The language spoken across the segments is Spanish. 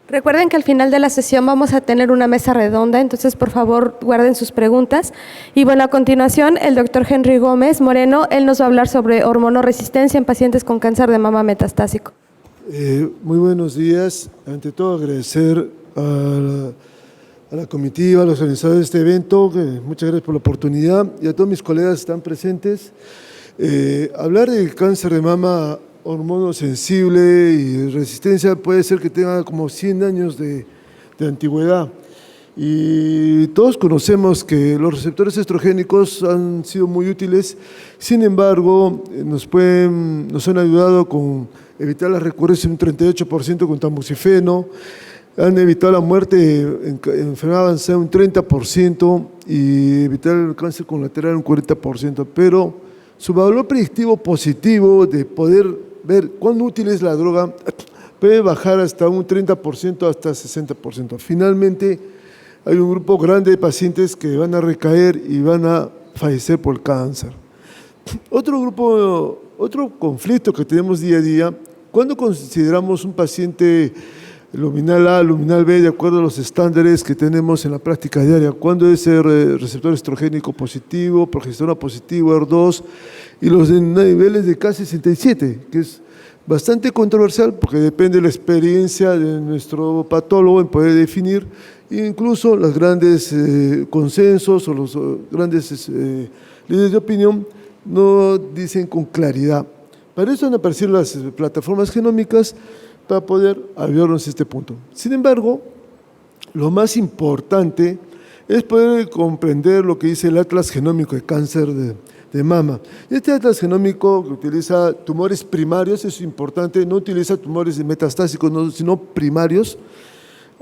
Recuerden que al final de la sesión vamos a tener una mesa redonda, entonces por favor guarden sus preguntas. Y bueno, a continuación el doctor Henry Gómez Moreno, él nos va a hablar sobre hormonoresistencia en pacientes con cáncer de mama metastásico. Muy buenos días. Ante todo agradecer a la comitiva, a los organizadores de este evento, muchas gracias por la oportunidad, y a todos mis colegas que están presentes. Hablar del cáncer de mama hormonosensible y resistencia puede ser que tenga como 100 años de antigüedad. Y todos conocemos que los receptores estrogénicos han sido muy útiles, sin embargo, nos han ayudado con evitar la recurrencia en un 38% con tamoxifeno, han evitado la muerte en enfermedad avanzada un 30% y evitar el cáncer colateral un 40%, pero su valor predictivo positivo de poder ver cuán útil es la droga puede bajar hasta un 30% hasta 60%. Finalmente, hay un grupo grande de pacientes que van a recaer y van a fallecer por el cáncer. Otro conflicto que tenemos día a día, cuando consideramos un paciente luminal A, luminal B, de acuerdo a los estándares que tenemos en la práctica diaria, cuando es el receptor estrogénico positivo, progesterona positivo, HER2, y los niveles de K67, que es bastante controversial porque depende de la experiencia de nuestro patólogo en poder definir, incluso los grandes consensos o los grandes líderes de opinión no dicen con claridad. Para eso han aparecido las plataformas genómicas para poder ayudarnos a este punto. Sin embargo, lo más importante es poder comprender lo que dice el Atlas Genómico de Cáncer de Mama. Este Atlas Genómico que utiliza tumores primarios, es importante, no utiliza tumores metastásicos, sino primarios,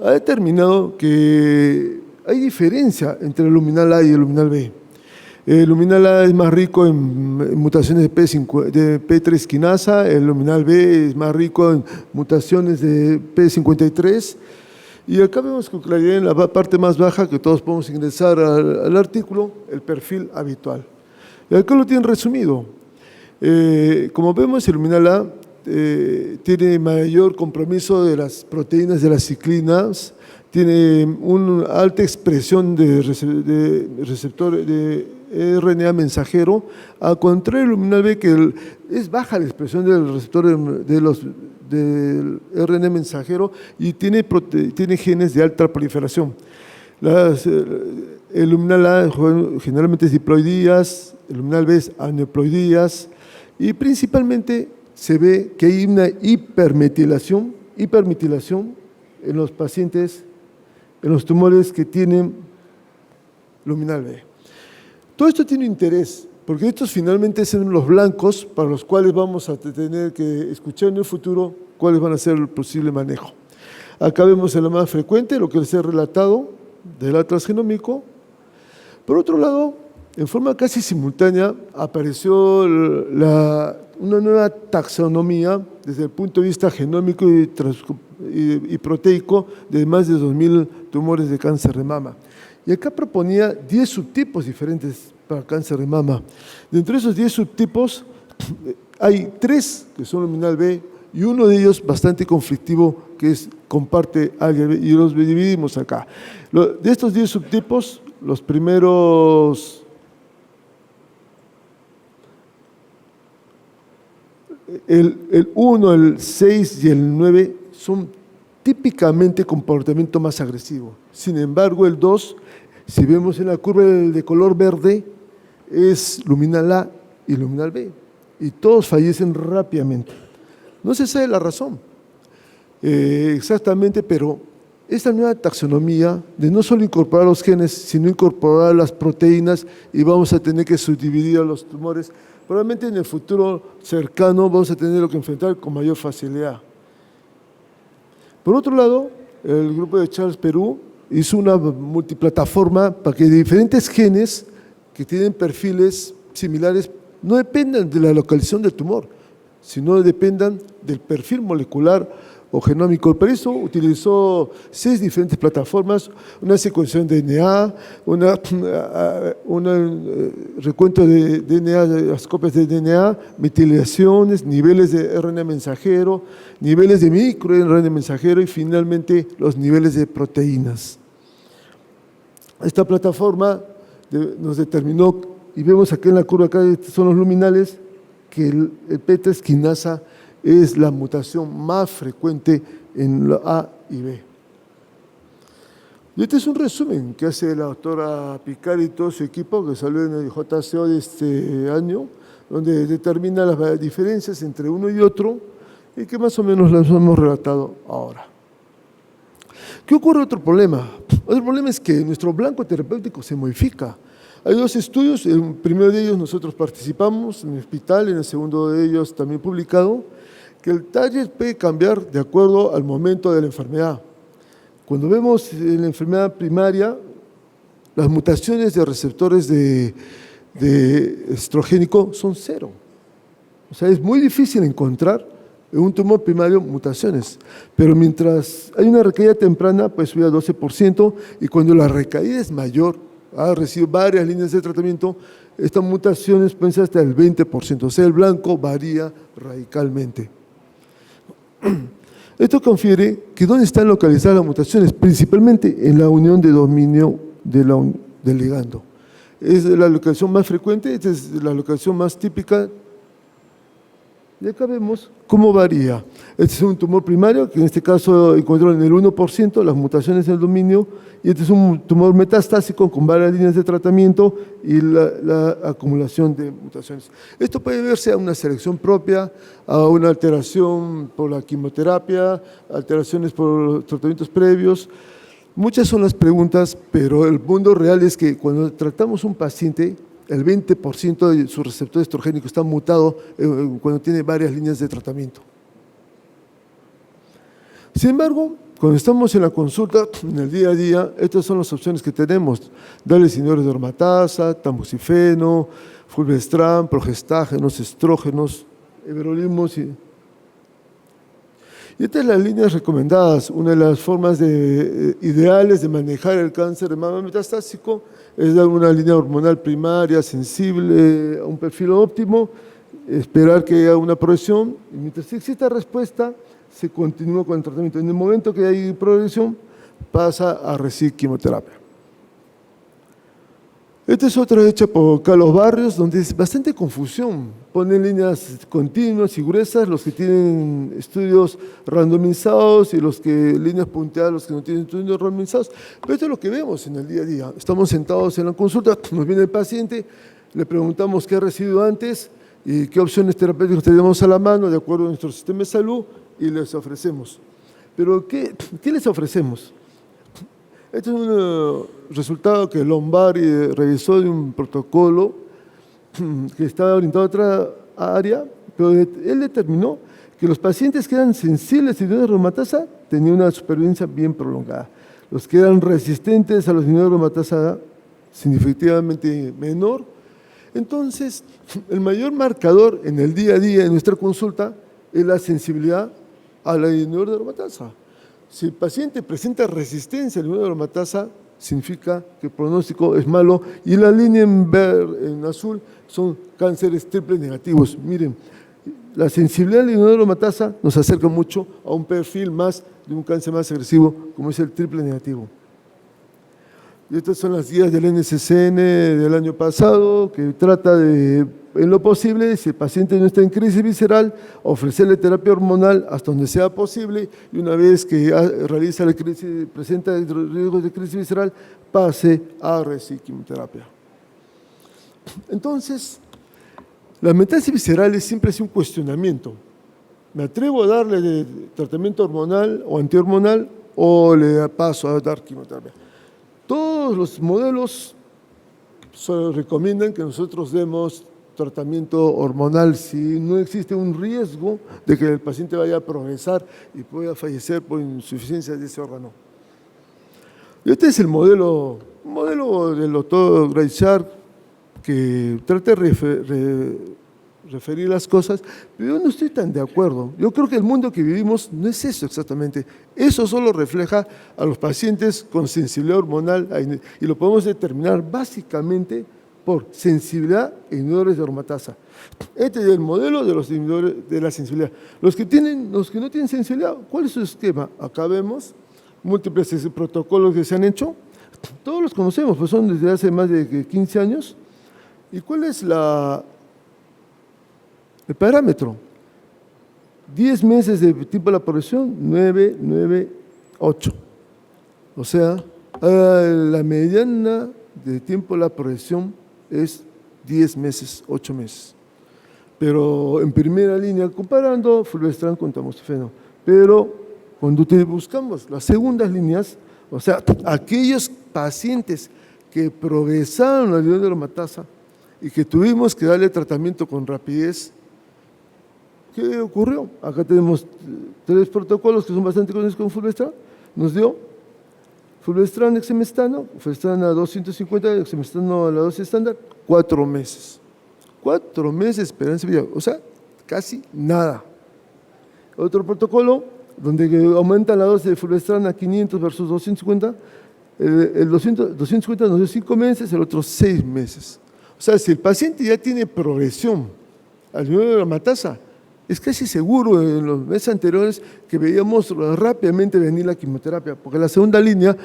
ha determinado que hay diferencia entre el luminal A y el luminal B. El luminal A es más rico en mutaciones de P3 quinasa, el luminal B es más rico en mutaciones de P53, y acá vemos con claridad en la parte más baja, que todos podemos ingresar al artículo, el perfil habitual. Y acá lo tienen resumido. Como vemos, el luminal A tiene mayor compromiso de las proteínas de las ciclinas, tiene una alta expresión de receptor de RNA mensajero, al contrario del luminal B, que es baja la expresión del receptor del RNA mensajero y tiene genes de alta proliferación. El luminal A generalmente es diploidías, el luminal B es aneuploidías, y principalmente se ve que hay una hipermetilación en los pacientes, en los tumores que tienen luminal B. Todo esto tiene interés, porque estos finalmente son los blancos para los cuales vamos a tener que escuchar en el futuro cuáles van a ser el posible manejo. Acá vemos el más frecuente, lo que les he relatado del Atlas Genómico. Por otro lado, en forma casi simultánea, apareció una nueva taxonomía desde el punto de vista genómico y proteico de más de 2.000 tumores de cáncer de mama. Y acá proponía 10 subtipos diferentes para cáncer de mama. Dentro de esos 10 subtipos, hay 3 que son luminal B y uno de ellos bastante conflictivo que comparte ALG, y los dividimos acá. De estos 10 subtipos, los primeros el 1, el 6 y el 9 son típicamente comportamiento más agresivo. Sin embargo, el 2, si vemos en la curva de color verde, es luminal A y luminal B, y todos fallecen rápidamente. No se sabe la razón exactamente, pero esta nueva taxonomía de no solo incorporar los genes, sino incorporar las proteínas, y vamos a tener que subdividir a los tumores. Probablemente en el futuro cercano vamos a tener que enfrentar con mayor facilidad. Por otro lado, el grupo de Charles Perú hizo una multiplataforma para que diferentes genes que tienen perfiles similares no dependan de la localización del tumor, sino dependan del perfil molecular o genómico. Para eso utilizó 6 diferentes plataformas, una secuenciación de DNA, recuento de DNA, de las copias de DNA, metilizaciones, niveles de RNA mensajero, niveles de microRNA mensajero y finalmente los niveles de proteínas. Esta plataforma nos determinó, y vemos aquí en la curva, acá son los luminales, que el P3 quinasa es la mutación más frecuente en la A y B. Y este es un resumen que hace la doctora Picard y todo su equipo, que salió en el JCO de este año, donde determina las diferencias entre uno y otro, y que más o menos las hemos relatado ahora. ¿Qué ocurre? Otro problema. Otro problema es que nuestro blanco terapéutico se modifica. Hay 2 estudios, en el primero de ellos nosotros participamos en el hospital, en el segundo de ellos también publicado, que el target puede cambiar de acuerdo al momento de la enfermedad. Cuando vemos en la enfermedad primaria, las mutaciones de receptores de estrogénico son 0. O sea, es muy difícil encontrar en un tumor primario mutaciones, pero mientras hay una recaída temprana, pues sube a 12%, y cuando la recaída es mayor, ha recibido varias líneas de tratamiento, estas mutaciones pueden ser hasta el 20%, o sea, el blanco varía radicalmente. Esto confiere que dónde están localizadas las mutaciones, principalmente en la unión de dominio del ligando. Es la localización más frecuente, esta es la localización más típica. Y acá vemos cómo varía. Este es un tumor primario, que en este caso encontró en el 1% las mutaciones en el dominio, y este es un tumor metastásico con varias líneas de tratamiento y la acumulación de mutaciones. Esto puede verse a una selección propia, a una alteración por la quimioterapia, alteraciones por los tratamientos previos. Muchas son las preguntas, pero el mundo real es que cuando tratamos un paciente, el 20% de su receptor estrogénico está mutado cuando tiene varias líneas de tratamiento. Sin embargo, cuando estamos en la consulta, en el día a día, estas son las opciones que tenemos. Darles inhibidores de aromatasa, tamoxifeno, fulvestrant, progestágenos, estrógenos, everolimus. Y estas son las líneas recomendadas. Una de las formas ideales de manejar el cáncer de mama metastásico es dar una línea hormonal primaria sensible a un perfil óptimo, esperar que haya una progresión, y mientras exista respuesta, se continúa con el tratamiento. En el momento que hay progresión, pasa a recibir quimioterapia. Esta es otra hecha por Carlos Barrios, donde es bastante confusión. Ponen líneas continuas y gruesas, los que tienen estudios randomizados, y líneas punteadas, los que no tienen estudios randomizados. Pero esto es lo que vemos en el día a día. Estamos sentados en la consulta, nos viene el paciente, le preguntamos qué ha recibido antes y qué opciones terapéuticas tenemos a la mano de acuerdo a nuestro sistema de salud, y les ofrecemos. Pero ¿qué les ofrecemos? Este es un resultado que Lombardi revisó de un protocolo que estaba orientado a otra área, pero él determinó que los pacientes que eran sensibles a inhibidores de aromatasa tenían una supervivencia bien prolongada. Los que eran resistentes a los inhibidores de aromatasa, significativamente menor. Entonces, el mayor marcador en el día a día en nuestra consulta es la sensibilidad a la inhibidor de aromatasa. Si el paciente presenta resistencia al inhibidor de aromatasa, significa que el pronóstico es malo, y la línea en azul son cánceres triple negativos. Miren, la sensibilidad al inhibidor de aromatasa nos acerca mucho a un perfil más de un cáncer más agresivo, como es el triple negativo. Y estas son las guías del NCCN del año pasado, que trata de, en lo posible, si el paciente no está en crisis visceral, ofrecerle terapia hormonal hasta donde sea posible, y una vez que realiza la crisis, presenta riesgos de crisis visceral, pase a recibir quimioterapia. Entonces, la metástasis visceral siempre es un cuestionamiento. ¿Me atrevo a darle tratamiento hormonal o antihormonal, o le paso a dar quimioterapia? Todos los modelos recomiendan que nosotros demos tratamiento hormonal si no existe un riesgo de que el paciente vaya a progresar y pueda fallecer por insuficiencia de ese órgano. Y este es el modelo del doctor Graychard, que trata de referir las cosas, pero yo no estoy tan de acuerdo. Yo creo que el mundo que vivimos no es eso exactamente. Eso solo refleja a los pacientes con sensibilidad hormonal y lo podemos determinar básicamente por sensibilidad e inhibidores de aromatasa. Este es el modelo de los inhibidores de la sensibilidad. Los que no tienen sensibilidad, ¿cuál es su esquema? Acá vemos múltiples protocolos que se han hecho. Todos los conocemos, pues son desde hace más de 15 años. ¿Y cuál es el parámetro? 10 meses de tiempo de la progresión, 9, 9, 8. O sea, la mediana de tiempo de la progresión es 10 meses, 8 meses. Pero en primera línea, comparando fulvestrant con tamoxifeno. Pero cuando buscamos las segundas líneas, o sea, aquellos pacientes que progresaron al nivel de aromatasa y que tuvimos que darle tratamiento con rapidez, ¿qué ocurrió? Acá tenemos 3 protocolos que son bastante conocidos con fulvestrant. Nos dio fulvestrant exemestano, fulvestrant a 250, exemestano a la dosis estándar, 4 meses. 4 meses de esperanza de vida, o sea, casi nada. Otro protocolo, donde aumenta la dosis de fulvestrant a 500 versus 250, el 250 nos dio 5 meses, el otro 6 meses. O sea, si el paciente ya tiene progresión al nivel de la aromatasa, es casi seguro en los meses anteriores que veíamos rápidamente venir la quimioterapia, porque la segunda línea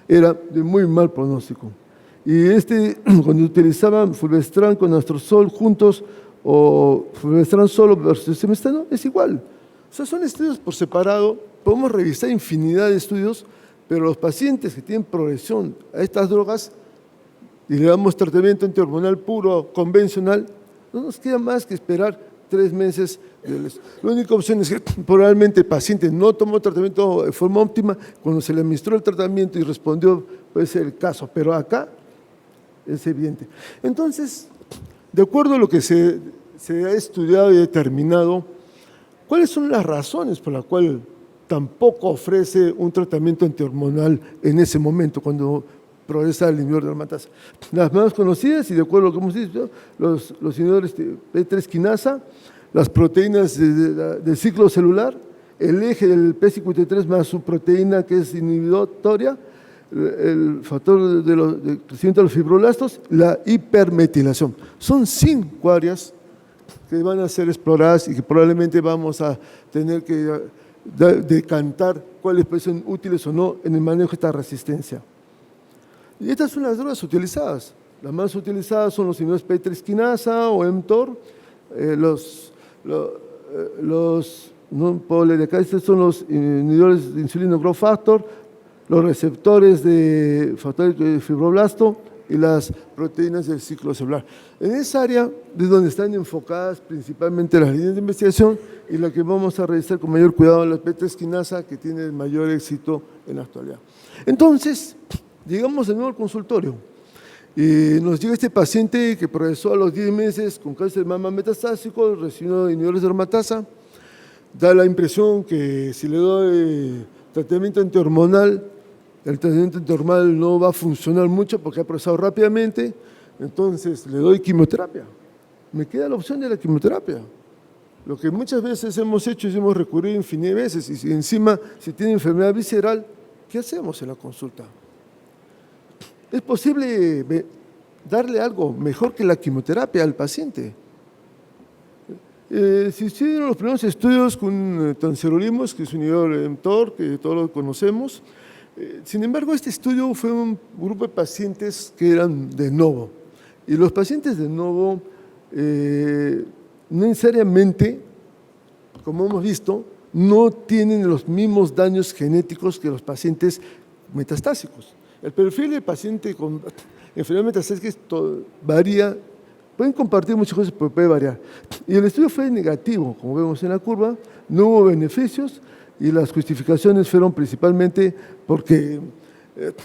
era de muy mal pronóstico. Y cuando utilizaban fulvestrant con anastrozol juntos o fulvestrant solo versus exemestano, es igual. O sea, son estudios por separado, podemos revisar infinidad de estudios, pero los pacientes que tienen progresión a estas drogas y le damos tratamiento antihormonal puro, convencional, no nos queda más que esperar 3 meses. La única opción es que probablemente el paciente no tomó tratamiento de forma óptima, cuando se le administró el tratamiento y respondió, puede ser el caso, pero acá es evidente. Entonces, de acuerdo a lo que se ha estudiado y determinado, ¿cuáles son las razones por las cuales tampoco ofrece un tratamiento antihormonal en ese momento, cuando progresa el inhibidor de aromatasa? Las más conocidas, y de acuerdo a lo que hemos dicho, los inhibidores de P3 quinasa, las proteínas del ciclo celular, el eje del P53 más su proteína que es inhibitoria, el factor de crecimiento de los fibroblastos, la hipermetilación. Son 5 áreas que van a ser exploradas y que probablemente vamos a tener que decantar cuáles son útiles o no en el manejo de esta resistencia. Y estas son las drogas utilizadas. Las más utilizadas son los inhibidores P3 quinasa o mTOR, no puedo leer acá, estos son los inhibidores de insulino growth factor, los receptores de factores de fibroblasto y las proteínas del ciclo celular. En esa área es donde están enfocadas principalmente las líneas de investigación y la que vamos a revisar con mayor cuidado la P3 quinasa, que tiene el mayor éxito en la actualidad. Entonces, llegamos de nuevo al consultorio y nos llega este paciente que progresó a los 10 meses con cáncer de mama metastásico, recibió inhibidores de aromatasa. Da la impresión que si le doy tratamiento antihormonal, el tratamiento antihormonal no va a funcionar mucho porque ha progresado rápidamente, entonces le doy quimioterapia. Me queda la opción de la quimioterapia. Lo que muchas veces hemos hecho es hemos recurrido infinidad de veces, y encima si tiene enfermedad visceral, ¿qué hacemos en la consulta? ¿Es posible darle algo mejor que la quimioterapia al paciente? Se hicieron los primeros estudios con tancerolimos, que es un inhibidor mTOR, que todos lo conocemos. Sin embargo, este estudio fue un grupo de pacientes que eran de novo. Y los pacientes de novo no necesariamente, como hemos visto, no tienen los mismos daños genéticos que los pacientes metastásicos. El perfil del paciente con enfermedad metastásica varía, pueden compartir muchas cosas, pero puede variar. Y el estudio fue negativo, como vemos en la curva, no hubo beneficios y las justificaciones fueron principalmente porque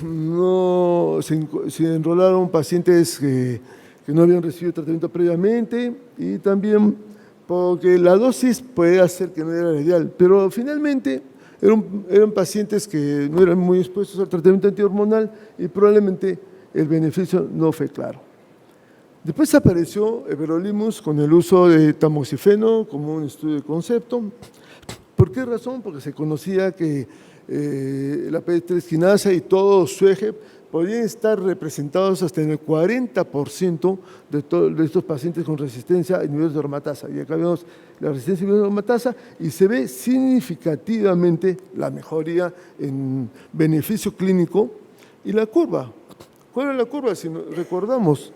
no se enrolaron pacientes que no habían recibido tratamiento previamente y también porque la dosis puede hacer que no era la ideal, pero finalmente eran pacientes que no eran muy expuestos al tratamiento antihormonal y probablemente el beneficio no fue claro. Después apareció everolimus con el uso de tamoxifeno como un estudio de concepto. ¿Por qué razón? Porque se conocía que la P3 quinasa y todo su eje podían estar representados hasta en el 40% de estos pacientes con resistencia a inhibidores de aromatasa. Y acá vemos la resistencia a inhibidores de aromatasa y se ve significativamente la mejoría en beneficio clínico. Y la curva, ¿cuál es la curva? Si recordamos,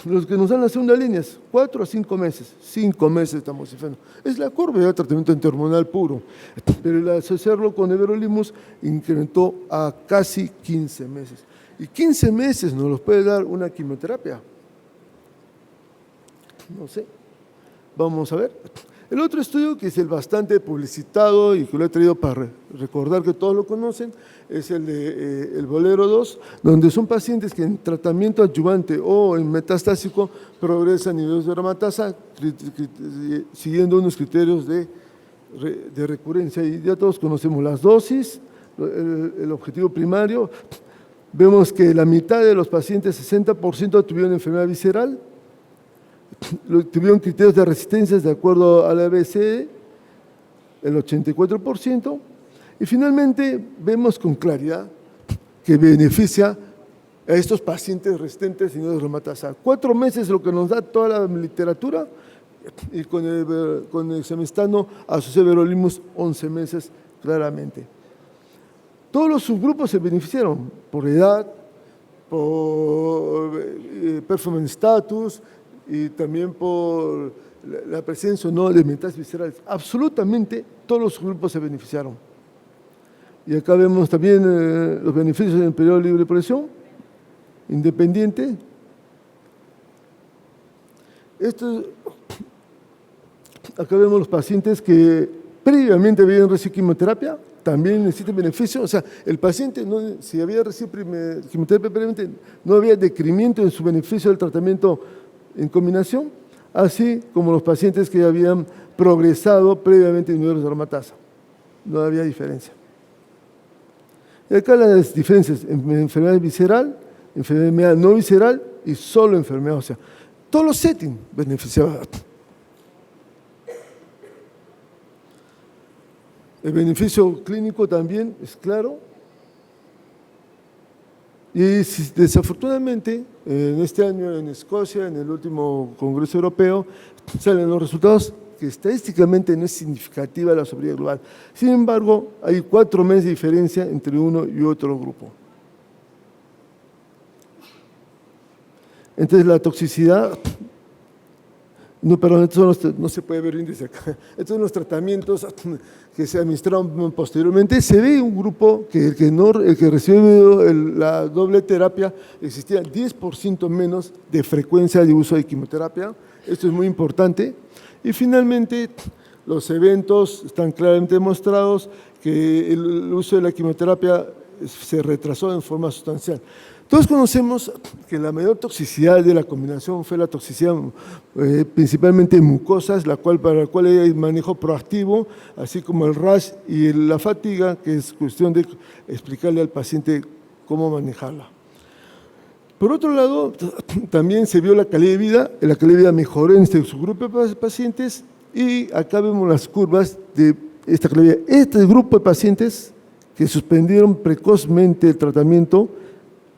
los que nos dan la segunda línea es 4 a 5 meses, 5 meses de tamoxifeno. Es la curva de tratamiento antihormonal puro, pero el asociarlo con everolimus incrementó a casi 15 meses. Y 15 meses nos los puede dar una quimioterapia. No sé, vamos a ver. El otro estudio, que es el bastante publicitado y que lo he traído para recordar que todos lo conocen, es el de el Bolero 2, donde son pacientes que en tratamiento adyuvante o en metastásico progresan a niveles de aromatasa siguiendo unos criterios de recurrencia. Y ya todos conocemos las dosis, el objetivo primario. Vemos que la mitad de los pacientes, 60%, tuvieron enfermedad visceral, tuvieron criterios de resistencia de acuerdo a la BCE, el 84%, y finalmente vemos con claridad que beneficia a estos pacientes resistentes a inhibidores de aromatasa. 4 meses es lo que nos da toda la literatura, y con el exemestano asociado a everolimus 11 meses claramente. Todos los subgrupos se beneficiaron por edad, por performance status y también por la presencia o no de metástasis viscerales. Absolutamente todos los subgrupos se beneficiaron. Y acá vemos también los beneficios en el periodo libre de presión, independiente. Acá vemos los pacientes que previamente habían recibido quimioterapia, también necesitan beneficio. O sea, el paciente, si había recibido quimioterapia previamente, no había decremento en su beneficio del tratamiento en combinación, así como los pacientes que habían progresado previamente en inhibidores de aromatasa. No había diferencia. Y acá las diferencias en enfermedad visceral, enfermedad no visceral y solo enfermedad ósea. Todos los settings beneficiaban. El beneficio clínico también es claro. Y desafortunadamente, en este año en Escocia, en el último Congreso Europeo, salen los resultados que estadísticamente no es significativa la sobrevida global. Sin embargo, hay 4 meses de diferencia entre uno y otro grupo. Entonces, la toxicidad, no se puede ver bien desde acá. Estos son los tratamientos que se administraron posteriormente. Se ve un grupo que el que recibió la doble terapia existía 10% menos de frecuencia de uso de quimioterapia. Esto es muy importante. Y finalmente, los eventos están claramente demostrados que el uso de la quimioterapia se retrasó en forma sustancial. Todos conocemos que la mayor toxicidad de la combinación fue la toxicidad principalmente en mucosas, para la cual hay manejo proactivo, así como el rash y la fatiga, que es cuestión de explicarle al paciente cómo manejarla. Por otro lado, también se vio la calidad de vida mejoró en este subgrupo de pacientes, y acá vemos las curvas de esta calidad de vida. Este grupo de pacientes que suspendieron precozmente el tratamiento,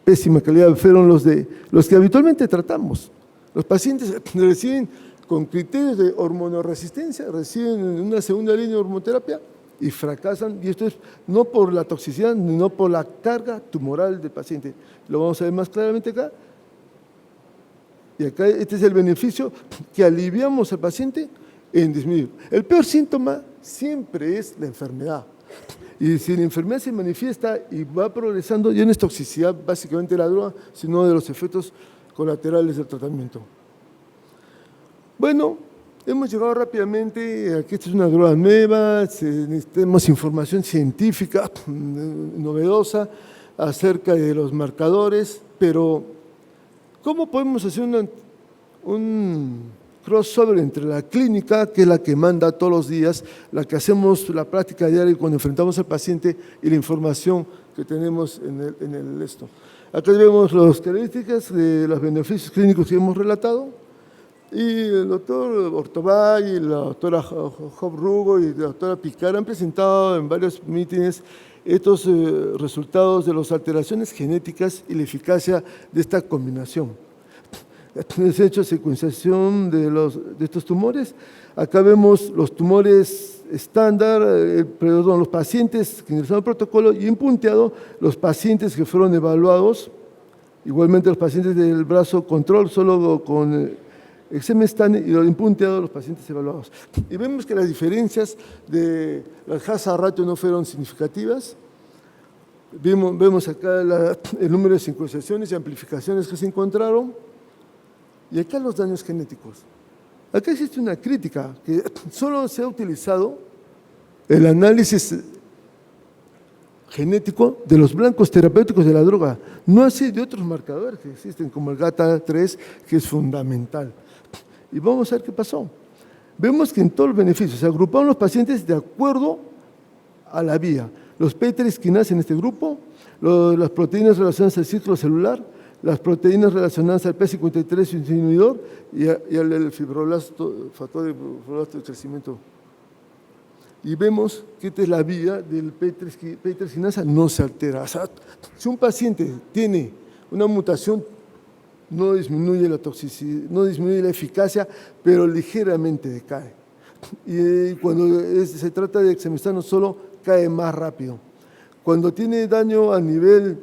pésima calidad, fueron los que habitualmente tratamos. Los pacientes reciben con criterios de hormonoresistencia, reciben una segunda línea de hormoterapia y fracasan, y esto es no por la toxicidad, sino por la carga tumoral del paciente. Lo vamos a ver más claramente acá. Y acá este es el beneficio que aliviamos al paciente en disminuir. El peor síntoma siempre es la enfermedad. Y si la enfermedad se manifiesta y va progresando, ya no es toxicidad básicamente de la droga, sino de los efectos colaterales del tratamiento. Bueno, hemos llegado rápidamente a que esta es una droga nueva, necesitamos información científica novedosa acerca de los marcadores, pero ¿cómo podemos hacer un crossover entre la clínica, que es la que manda todos los días, la que hacemos la práctica diaria cuando enfrentamos al paciente, y la información que tenemos en esto? Acá vemos las características de los beneficios clínicos que hemos relatado. Y el doctor Ortobay, y la doctora Job Rugo y la doctora Picar han presentado en varios mítines estos resultados de las alteraciones genéticas y la eficacia de esta combinación. Se ha hecho secuenciación de estos tumores. Acá vemos los tumores estándar, los pacientes que ingresaron al protocolo, y en punteado los pacientes que fueron evaluados, igualmente los pacientes del brazo control, solo con exemestane, y en punteado los pacientes evaluados. Y vemos que las diferencias de las hazard ratio no fueron significativas. Vemos acá el número de sincronizaciones y amplificaciones que se encontraron, y acá los daños genéticos. Acá existe una crítica, que solo se ha utilizado el análisis genético de los blancos terapéuticos de la droga, no así de otros marcadores que existen, como el GATA3, que es fundamental. Y vamos a ver qué pasó. Vemos que en todos los beneficios se agruparon los pacientes de acuerdo a la vía. Los P3 quinasa en este grupo, las proteínas relacionadas al ciclo celular, las proteínas relacionadas al P53 su inhibidor y al fibroblasto, factor de fibroblasto de crecimiento. Y vemos que esta es la vía del P3 quinasa, no se altera. O sea, si un paciente tiene una mutación, no disminuye la toxicidad, no disminuye la eficacia, pero ligeramente decae. Y cuando se trata de exemestano solo, cae más rápido. Cuando tiene daño a nivel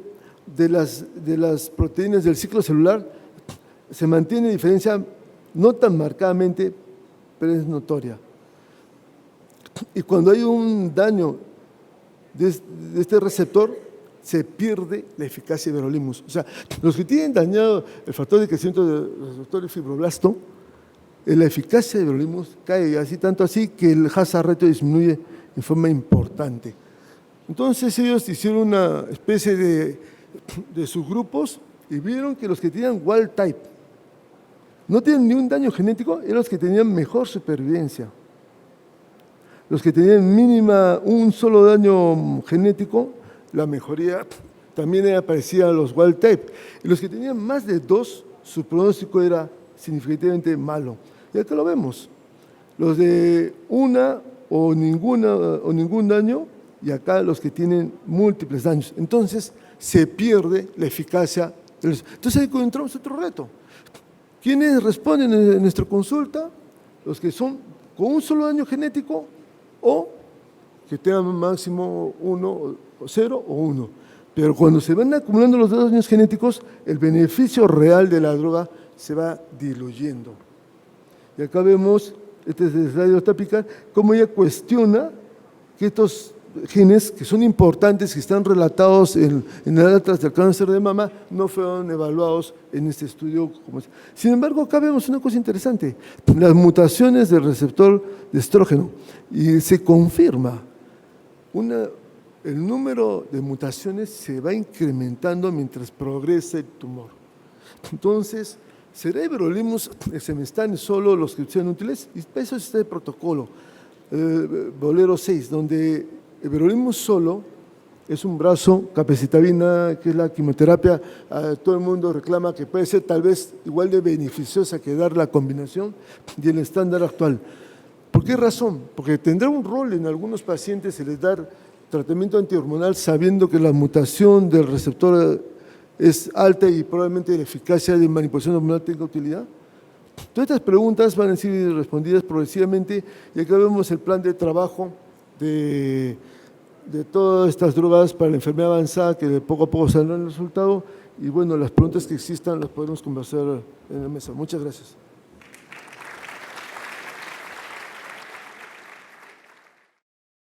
de las proteínas del ciclo celular, se mantiene diferencia no tan marcadamente, pero es notoria. Y cuando hay un daño de este receptor, se pierde la eficacia de everolimus. O sea, los que tienen dañado el factor de crecimiento del receptor de fibroblasto, la eficacia de everolimus cae así, tanto así que el hazard ratio disminuye en forma importante. Entonces ellos hicieron una especie de subgrupos y vieron que los que tenían wild type no tienen ni un daño genético, eran los que tenían mejor supervivencia. Los que tenían mínima un solo daño genético, la mejoría también aparecía a los wild type. Y los que tenían más de 2, su pronóstico era significativamente malo. Y acá lo vemos. Los de una o ningún daño, y acá los que tienen múltiples daños. Entonces se pierde la eficacia. Entonces ahí encontramos otro reto. ¿Quiénes responden en nuestra consulta? Los que son con un solo daño genético o que tengan máximo 1, 0 o 1. Pero cuando se van acumulando los daños genéticos, el beneficio real de la droga se va diluyendo. Y acá vemos, este es el slide de Picar, cómo ella cuestiona que estos genes que son importantes, que están relatados en el atlas del cáncer de mama, no fueron evaluados en este estudio. Sin embargo, acá vemos una cosa interesante, las mutaciones del receptor de estrógeno, y se confirma, el número de mutaciones se va incrementando mientras progresa el tumor. Entonces, ¿será everolimus exemestane solo los que sean útiles? Y eso es este protocolo, Bolero 6, donde everolimus solo es un brazo, capecitabina, que es la quimioterapia, todo el mundo reclama que puede ser tal vez igual de beneficiosa que dar la combinación y el estándar actual. ¿Por qué razón? Porque tendrá un rol en algunos pacientes el dar tratamiento antihormonal sabiendo que la mutación del receptor es alta y probablemente la eficacia de manipulación hormonal tenga utilidad. Todas estas preguntas van a ser respondidas progresivamente y acá vemos el plan de trabajo de todas estas drogas para la enfermedad avanzada que de poco a poco saldrán el resultado y bueno, las preguntas que existan las podemos conversar en la mesa. Muchas gracias.